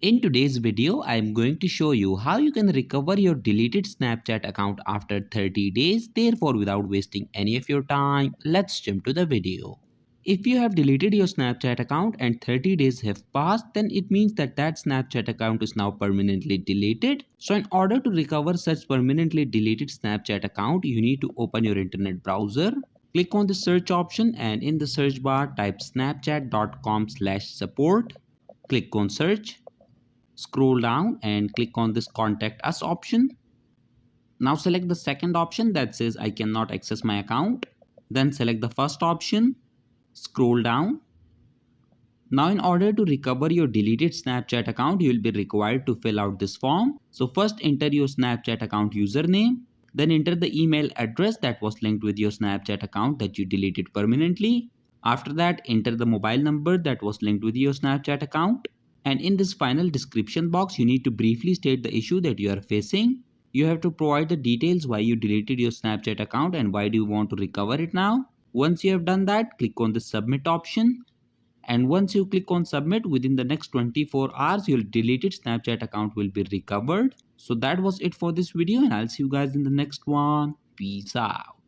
In today's video, I am going to show you how you can recover your deleted Snapchat account after 30 days. Therefore, without wasting any of your time, let's jump to the video. If you have deleted your Snapchat account and 30 days have passed, then it means that Snapchat account is now permanently deleted. So in order to recover such permanently deleted Snapchat account, you need to open your internet browser. Click on the search option and in the search bar type snapchat.com/support. Click on search. Scroll down and click on this contact us option. Now select the second option that says I cannot access my account. Then select the first option. Scroll down. Now in order to recover your deleted Snapchat account, you will be required to fill out this form. So first enter your Snapchat account username. Then enter the email address that was linked with your Snapchat account that you deleted permanently. After that, enter the mobile number that was linked with your Snapchat account. And in this final description box, you need to briefly state the issue that you are facing. You have to provide the details why you deleted your Snapchat account and why do you want to recover it now. Once you have done that, click on the submit option. And once you click on submit, within the next 24 hours, your deleted Snapchat account will be recovered. So that was it for this video and I'll see you guys in the next one. Peace out.